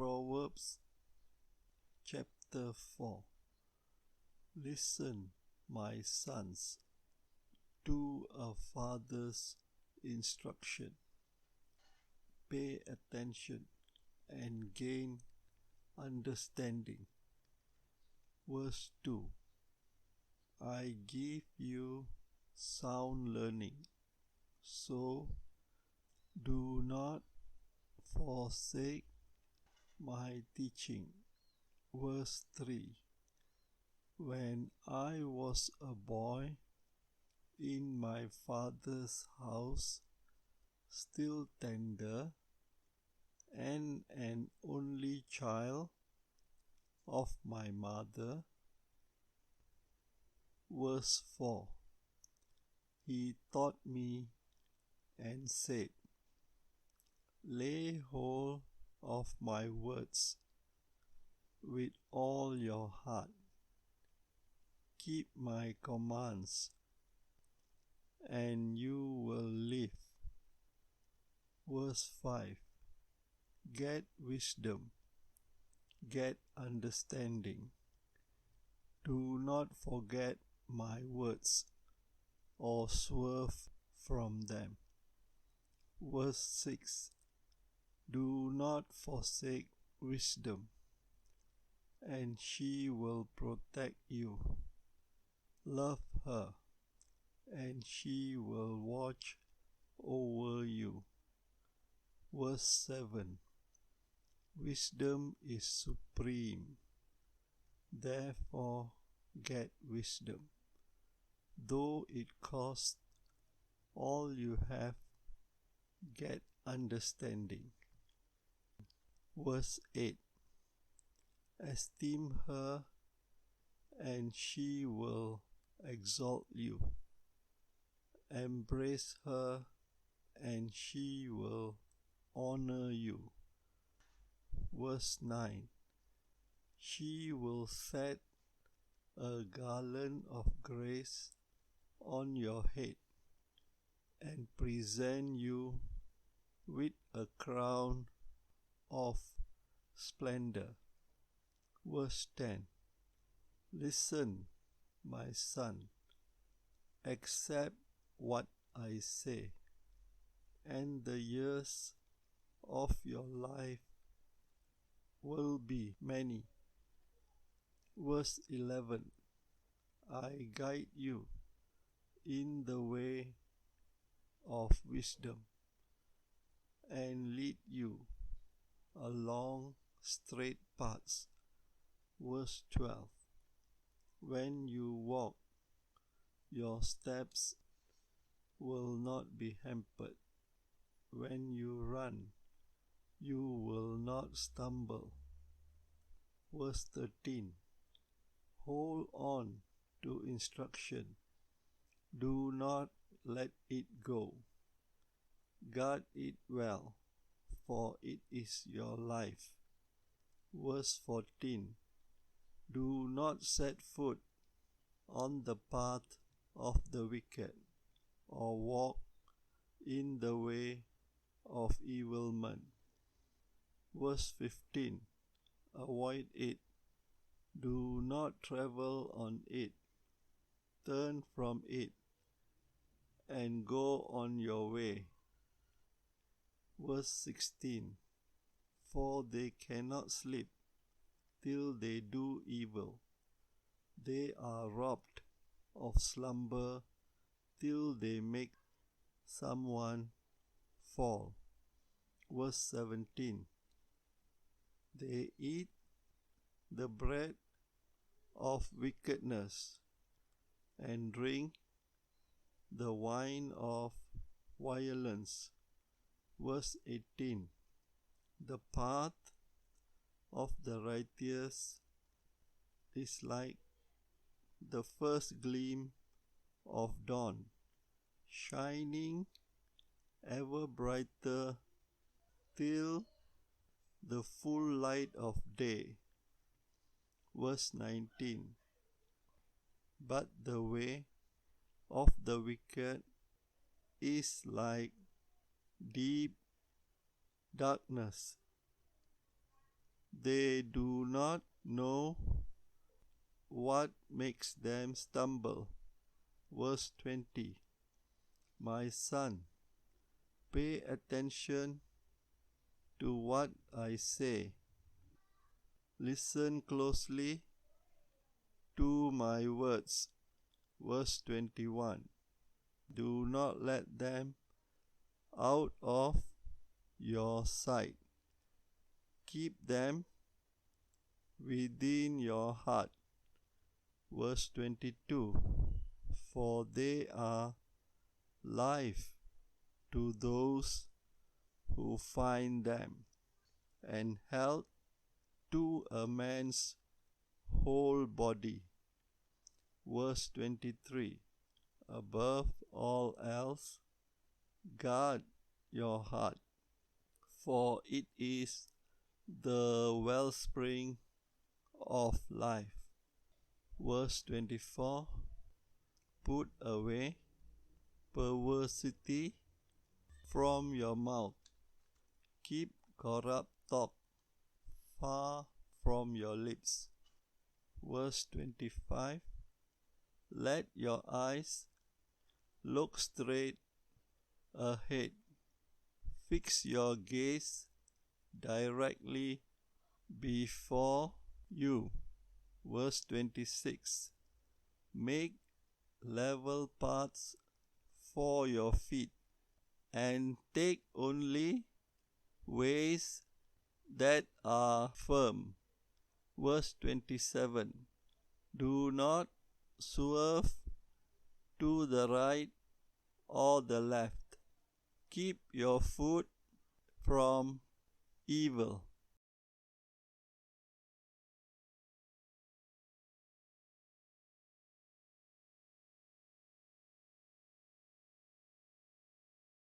Proverbs chapter 4. Listen, my sons, to a father's instruction. Pay attention and gain understanding. Verse 2. I give you sound learning, so do not forsake my teaching. Verse 3. When I was a boy in my father's house, still tender, and an only child of my mother. Verse 4. He taught me and said, lay hold of my words with all your heart. Keep my commands, and you will live. Verse 5. Get wisdom, get understanding. Do not forget my words, or swerve from them. Verse 6. Do not forsake wisdom, and she will protect you. Love her, and she will watch over you. Verse 7. Wisdom is supreme, therefore get wisdom. Though it costs all you have, get understanding. Verse 8. Esteem her, and she will exalt you. Embrace her, and she will honor you. Verse 9. She will set a garland of grace on your head and present you with a crown of splendor. Verse 10. Listen, my son, accept what I say, and the years of your life will be many. Verse 11. I guide you in the way of wisdom and lead you along straight paths. Verse 12. When you walk, your steps will not be hampered. When you run, you will not stumble. Verse 13. Hold on to instruction. Do not let it go. Guard it well, for it is your life. Verse 14. Do not set foot on the path of the wicked, or walk in the way of evil men. Verse 15. Avoid it. Do not travel on it. Turn from it and go on your way. Verse 16. For they cannot sleep till they do evil. They are robbed of slumber till they make someone fall. Verse 17. They eat the bread of wickedness and drink the wine of violence. Verse 18. The path of the righteous is like the first gleam of dawn, shining ever brighter till the full light of day. Verse 19. But the way of the wicked is like deep darkness. They do not know what makes them stumble. Verse 20. My son, pay attention to what I say. Listen closely to my words. Verse 21. Do not let them out of your sight. Keep them within your heart. Verse 22. For they are life to those who find them, and health to a man's whole body. Verse 23. Above all else, guard your heart, for it is the wellspring of life. Verse 24. Put away perversity from your mouth. Keep corrupt talk far from your lips. Verse 25. Let your eyes look straight ahead. Fix your gaze directly before you. Verse 26. Make level paths for your feet, and take only ways that are firm. Verse 27. Do not swerve to the right or the left. Keep your foot from evil.